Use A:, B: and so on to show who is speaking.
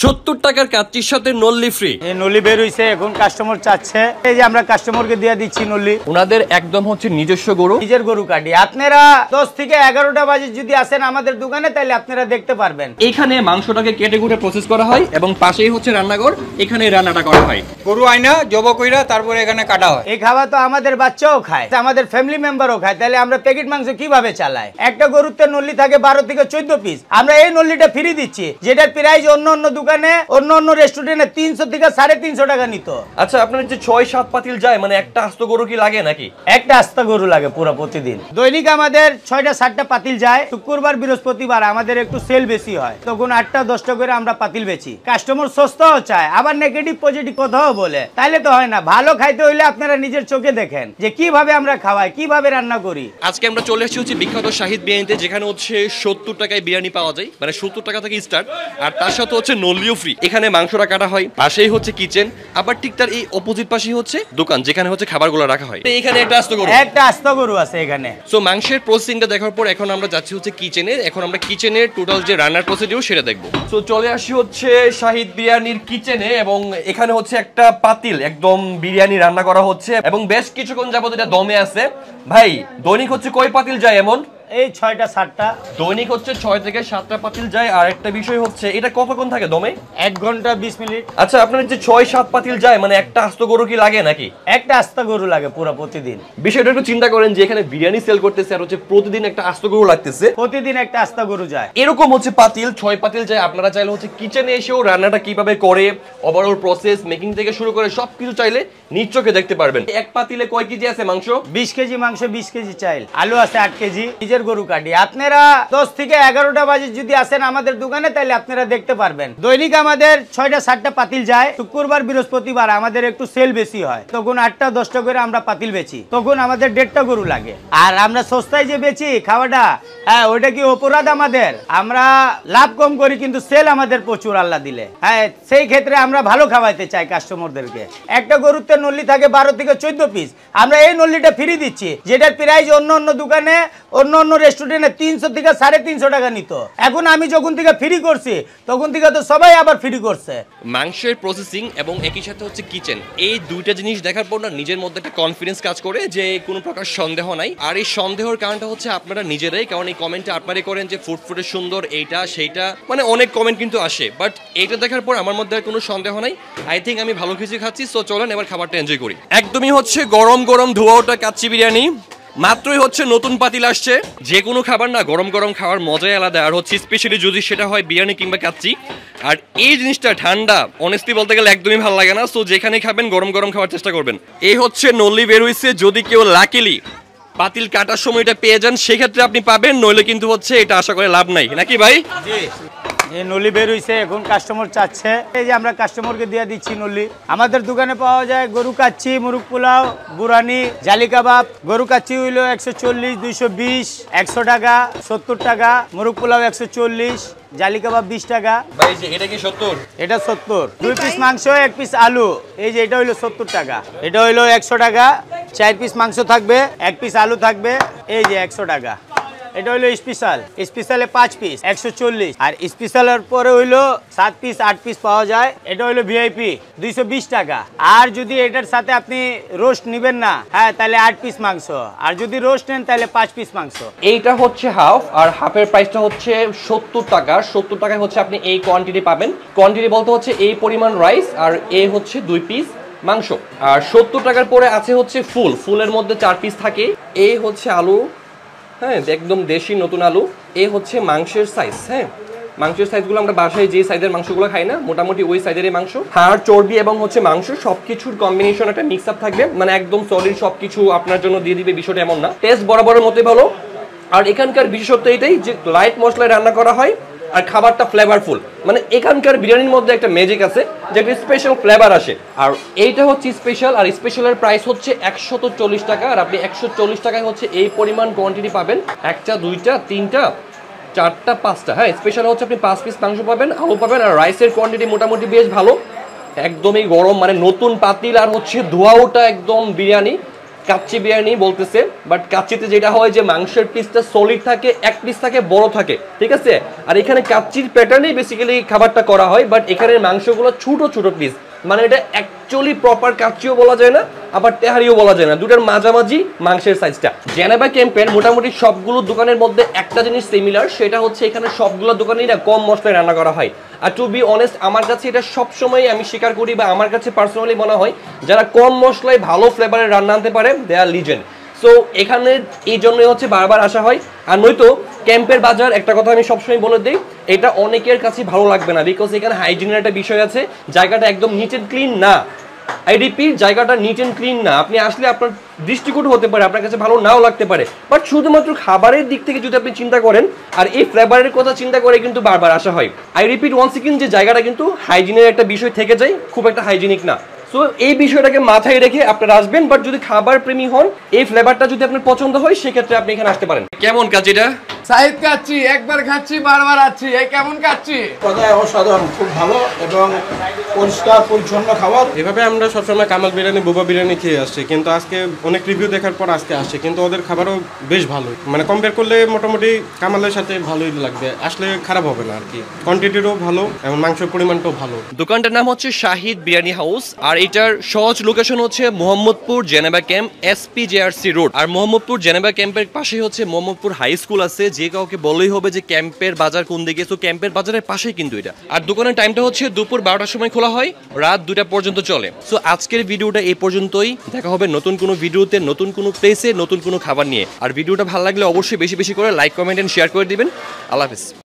A: 70 টাকার কাচ্চির সাথে নল্লি ফ্রি।
B: এই নল্লি বের হইছে, এখন কাস্টমার চাচ্ছে, এই যে আমরা কাস্টমারকে দিয়ে দিচ্ছি নল্লি।
A: ওনাদের একদম হচ্ছে নিজস্ব গরু,
B: নিজের গরু কাটি। আপনারা 10 থেকে 11টা বাজে যদি আসেন আমাদের দোকানে, তাহলে আপনারা দেখতে পারবেন।
A: এখানে মাংসটাকে কেটে কুটে প্রসেস করা হয় এবং পাশেই হচ্ছে রান্নাঘর, এখানে রান্নাটা করা হয়।
C: গরু আইনা জব কইরা তারপরে এখানে কাটা হয়।
B: এই খাবার তো আমাদের বাচ্চাও খায়, আমাদের ফ্যামিলি মেম্বারও খায়, তাহলে আমরা প্যাকেট মাংস কিভাবে চালাই? একটা গরুতে নল্লি থাকে 12 থেকে 14 পিস, আমরা এই নল্লিটা ফ্রি দিচ্ছি, যেটার প্রাইস অন্য দোকানে অন্য রেস্টুরেন্টে 300 থেকে 350 টাকা নিত।
A: আচ্ছা, আপনার যে 6-7 পাতিল যায়, মানে একটা আস্ত গরু কি লাগে নাকি?
B: একটা আস্ত গরু লাগে পুরো প্রতিদিন। দৈনিক আমাদের 6টা-7টা পাতিল যায়। শুক্রবার বৃহস্পতিবার আমাদের একটু সেল বেশি হয়, তখন 8টা-10টা করে আমরা পাতিল বেচি। কাস্টমার সস্তাও চায়, আবার নেগেটিভ পজিটিভ কথাও বলে, তাইলে তো হয় না। ভালো খাইতে হইলে আপনারা নিজের চোখে দেখেন যে কিভাবে আমরা খাওয়াই, কিভাবে রান্না করি।
A: আজকে আমরা চলে এসেছি হচ্ছে বিখ্যাত শাহিদ বিরিয়ানিতে, যেখানে হচ্ছে 70 টাকায় বিরিয়ানি পাওয়া যায়, মানে 70 টাকা থেকে স্টার্ট, আর তার সাথে হচ্ছে নল্লিও ফ্রি। এখানে মাংসটা কাটা হয়, পাশেই হচ্ছে কিচেন, আবার ঠিক তার এই অপোজিট পাশেই হচ্ছে দোকান, যেখানে হচ্ছে খাবারগুলো রাখা হয়। এখানে একটা আস্ত গরু আছে এখানে। সো মাংসের প্রসেসিংটা দেখার পর এখন আমরা যাচ্ছি হচ্ছে কিচেনে। এখন আমরা কিচেনের টোটাল যে রান্নার প্রসিডিউর সেটা দেখবো। সো চলে আসি হচ্ছে শাহিদ বিরিয়ানির কিচেনে, এবং এখানে হচ্ছে একটা পাতিল একদম বিরিয়ানি রান্না করা হচ্ছে এবং বেশ কিছুক্ষণ যাবত এটা দমে আছে। ভাই, দৈনিক হচ্ছে কয় পাতিল যায় এমন?
B: এই 6টা-7টা
A: দৈনিক হচ্ছে 6 থেকে 7টা পাতিল যায়। আর একটা বিষয় হচ্ছে, এটা কতক্ষণ থাকে দমে?
B: 1 ঘন্টা 20 মিনিট।
A: আচ্ছা, আপনার যে 6-7 পাতিল যায়, মানে একটা আস্ত গরু কি লাগে নাকি?
B: একটা আস্ত গরু লাগে পুরো প্রতিদিন।
A: বিষয়টা একটু চিন্তা করেন যে এখানে বিরিয়ানি সেল করতেছে আর হচ্ছে প্রতিদিন একটা আস্ত গরু লাগতেছে।
B: প্রতিদিন একটা আস্ত গরু যায়।
A: এরকম হচ্ছে পাতিল 6 পাতিল যায়। আপনারা চাইলে হচ্ছে কিচেনে এসেও রান্নাটা কিভাবে করে, ওভারঅল প্রসেস মেকিং থেকে শুরু করে সবকিছু চাইলে নিজ চোখে দেখতে পারবেন। এক পাতিলে কয় কেজি আছে মাংস?
B: 20 কেজি মাংস, 20 কেজি চাইল, আলু আছে 8 কেজি। নিজের গরু কাটি। আপনারা 10 থেকে 11টা বাজে যদি আসেন আমাদের দোকানে, তাহলে আপনারা দেখতে পারবেন। দৈনিক আমাদের 6টা-7টা পাতিল যায়। শুক্রবার বৃহস্পতিবার আমাদের একটু সেল বেশি হয়, তখন 8টা-10টা করে আমরা পাতিল বেচি, তখন আমাদের 1.5টা গরু লাগে। আর আমরা সস্তায় যে বেচি খাওয়াটা, হ্যাঁ, ওইটা কি অপরাধ আমাদের? আমরা লাভ কম করি, কিন্তু সেল আমাদের প্রচুর আল্লাহ দিলে। হ্যাঁ, সেই ক্ষেত্রে আমরা ভালো খাওয়াইতে চাই কাস্টমারদেরকে। একটা গরুতে নল্লি থাকে 12 থেকে 14 পিস, আমরা এই নল্লিটা ফ্রি দিচ্ছি, যেটার প্রাইস অন্য দোকানে অন্য রেস্টুরেন্টে 300 থেকে 350 টাকা নিত। এখন আমি যখন থেকে ফ্রি করছি, তখন থেকে তো সবাই আবার ফ্রি করছে।
A: মাংসের প্রসেসিং এবং একই সাথে হচ্ছে কিচেন, এই দুইটা জিনিস দেখার পর না নিজের মধ্যে একটা কনফিডেন্স কাজ করে যে কোনো প্রকার সন্দেহ নাই। আর এই সন্দেহের কারণটা হচ্ছে আপনারা নিজেরাই, কারণ এই কমেন্টে আপনারাই করেন যে ফুড সুন্দর, এইটা সেইটা, মানে অনেক কমেন্ট কিন্তু আসে। বাট এইটা দেখার পর আমার মধ্যে আর কোনো সন্দেহ নাই। আই থিঙ্ক আমি ভালো কিছু খাচ্ছি। সো চলেন এবার খাবারটা এনজয় করি। একদমই হচ্ছে গরম গরম ধোয়া ওটা কাচ্চি বিরিয়ানি, মাত্রই হচ্ছে নতুন পাতিল আসছে। যে কোনো খাবার না গরম গরম খাওয়ার মজাই আলাদা, আর হচ্ছে স্পেশালি যদি সেটা হয় বিরিয়ানি কিংবা কাচ্চি। আর এই জিনিসটা ঠান্ডা অনেস্টলি বলতে গেলে একদমই ভালো লাগে না। সো যেখানে খাবেন গরম গরম খাওয়ার চেষ্টা করবেন। এই হচ্ছে নল্লি বের হইছে, যদি কেউ লাকিলি পাতিল কাটার সময় এটা পেয়ে যান সেক্ষেত্রে আপনি পাবেন, নইলে কিন্তু হচ্ছে এটা আশা করে লাভ নাই, নাকি ভাই?
B: এই নল্লি বের হইছে, এখন কাস্টমার চাচ্ছে, এই যে আমরা কাস্টমারকে দিয়ে দিচ্ছি নল্লি। আমাদের দোকানে পাওয়া যায় গরু কাচ্চি, মুরগ পোলাও, বুরানি, জালি কাবাব। গরু কাচ্চি হইলো 140, 220, 100 টাকা, 70 টাকা। মুরগ পোলাও 140, জালি কাবাব 20 টাকা।
A: ভাই এটা কি 70?
B: এটা 70। 2 পিস মাংস, 1 পিস আলু, এই যে এটা হইলো 70 টাকা। এটা হইলো 100 টাকা। 4 পিস মাংস থাকবে, 1 পিস আলু থাকবে, এই যে 100 টাকা। এটা হইলো স্পেশাল, স্পেশালে 5 পিস 140, আর স্পেশালের পরে হইলো 7 পিস 8 পিস পাওয়া যায়। এটা হইলো ভিআইপি 220 টাকা। আর যদি এটার সাথে আপনি রোস্ট নেবেন না, হ্যাঁ, তাহলে 8 পিস মাংস, আর যদি রোস্ট নেন তাহলে 5 পিস মাংস।
A: এইটা হচ্ছে হাফ, আর হাফের প্রাইসটা হচ্ছে 70 টাকা। 70 টাকায় হচ্ছে আপনি এই কোয়ান্টিটি পাবেন। কোয়ান্টিটি বলতে হচ্ছে এই পরিমাণ রাইস, আর এই হচ্ছে 2 পিস মাংস। আর 70 টাকার পরে আছে হচ্ছে ফুলের মধ্যে 4 পিস থাকে। এই হচ্ছে আলু, হ্যাঁ, একদম দেশি নতুন আলু। এই হচ্ছে মাংসের সাইজ, হ্যাঁ, মাংসের সাইজগুলো আমরা বাসায় যে সাইজের মাংসগুলো খাই না, মোটামুটি ওই সাইজের মাংস। হাড়, চর্বি এবং হচ্ছে মাংস সবকিছুর কম্বিনেশন একটা মিক্স আপ থাকবে, মানে একদম সলিড সবকিছু আপনার জন্য দিয়ে দিবে, বিষয়টা এমন না। টেস্ট বরাবরের মতোই ভালো। আর এখানকার বিশেষত্ব এটাই যে লাইট মশলায় রান্না করা হয় আর খাবারটা ফ্লেভারফুল, মানে এখানকার বিরিয়ানির মধ্যে একটা ম্যাজিক আছে, যে একটা স্পেশাল ফ্লেভার আসে। আর এইটা হচ্ছে স্পেশাল, আর স্পেশালের প্রাইস হচ্ছে 140 টাকা। আর আপনি 140 টাকায় হচ্ছে এই পরিমাণ কোয়ান্টিটি পাবেন, 1টা 2টা 3টা 4টা 5টা, হ্যাঁ। স্পেশাল হচ্ছে আপনি 5 পিস মাংস পাবেন, আলু পাবেন, আর রাইসের কোয়ান্টিটি মোটামুটি বেশ ভালো, একদমই গরম, মানে নতুন পাতিল, আর হচ্ছে ধোয়া ওটা একদম বিরিয়ানি। কাচ্চি বিরিয়ানি বলতেছে, বাট কাচ্চিতে যেটা হয় যে মাংসের পিসটা সলিড থাকে, এক পিস থাকে বড় থাকে, ঠিক আছে। আর এখানে কাচ্চির প্যাটার্নেই বেসিক্যালি খাবারটা করা হয়, বাট এখানে মাংসগুলো ছোট ছোট পিস, মানে এটা অ্যাকচুয়ালি প্রপার কাচ্চিও বলা যায় না, আবার তেহারিও বলা যায় না, দুটার মাঝামাঝি মাংসের সাইজটা। জেনেভা ক্যাম্পের মোটামুটি সবগুলো দোকানের মধ্যে একটা জিনিস সিমিলার, সেটা হচ্ছে এখানে সবগুলো দোকানেই না কম মশলায় রান্না করা হয়। আর টু বি অনেস্ট আমার কাছে এটা সবসময় আমি স্বীকার করি, বা আমার কাছে পার্সোনালি মনে হয় যারা কম মশলায় ভালো ফ্লেভারের রান্না আনতে পারে দে আর লিজেন্ড। সো এখানে এই জন্যই হচ্ছে বারবার আসা হয়। আর নয়তো ক্যাম্পের বাজার, একটা কথা আমি সবসময় বলে দিই, এটা অনেকের কাছে ভালো লাগবে না, বিকজ এখানে হাইজিনের একটা বিষয় আছে, জায়গাটা একদম নিট অ্যান্ড ক্লিন না। আইডিপি জায়গাটা নিট অ্যান্ড ক্লিন না। আপনি আসলে আপনার দৃষ্টিকোণ হতে পারে, আপনার কাছে ভালো নাও লাগতে পারে, বাট শুধুমাত্র খাবারের দিক থেকে যদি আপনি চিন্তা করেন আর এই ফ্লেভারের কথা চিন্তা করে কিন্তু বারবার আসা হয়। আই রিপিট ওয়ান্স এগেইন, যে জায়গাটা কিন্তু হাইজিনের একটা বিষয় থেকে যায়, খুব একটা হাইজিনিক না। সো এই বিষয়টাকে মাথায় রেখে আপনারা আসবেন, বাট যদি খাবার প্রেমী হন, এই ফ্লেভারটা যদি আপনার পছন্দ হয়, সেক্ষেত্রে আপনি এখানে আসতে পারেন। কেমন কাচ্চিটা?
D: সাহিদ খাচ্ছি, একবার খাচ্ছি বারবার আছি। এই কেমন খাচ্ছি?
E: কথায় অসাধারণ, খুব ভালো এবং পরিষ্কার পরিচ্ছন্ন খাবার।
F: এভাবে আমরা সবসময় কামাল বিরিয়ানি, বোবা বিরিয়ানি খেয়ে আসছি, কিন্তু আজকে অনেক রিভিউ দেখার পর আজকে আসছে, কিন্তু ওদের খাবারও বেশ ভালো, মানে কম্পেয়ার করলে মোটামুটি কামালের সাথে ভালোই লাগবে, আসলে খারাপ হবে না আর কি। কোয়ান্টিটিরও ভালো এবং মাংসের পরিমাণটাও ভালো।
A: দোকানটার নাম হচ্ছে শাহিদ বিরিয়ানি হাউস, আর এটার সহজ লোকেশন হচ্ছে Mohammadpur Geneva camp, SPJRC road. আর মোহাম্মদপুর জেনেভা ক্যাম্পের পাশেই হচ্ছে মোহাম্মদপুর হাই স্কুল আছে, যে কাউকে বললেই হবে যে ক্যাম্পের বাজার কোন দিকে, তো ক্যাম্পের বাজারের পাশেই কিন্তু এটা। আর দোকানের টাইমটা হচ্ছে দুপুর 12টার সময় খোলা হয়, রাত 2টা পর্যন্ত চলে। সো আজকের ভিডিওটা এই পর্যন্তই, দেখা হবে নতুন কোনো ভিডিওতে, নতুন কোনো প্লেসে, নতুন কোনো খাবার নিয়ে। আর ভিডিওটা ভালো লাগলে অবশ্যই বেশি বেশি করে লাইক, কমেন্ট এন্ড শেয়ার করে দিবেন। আল্লাহ হাফেজ।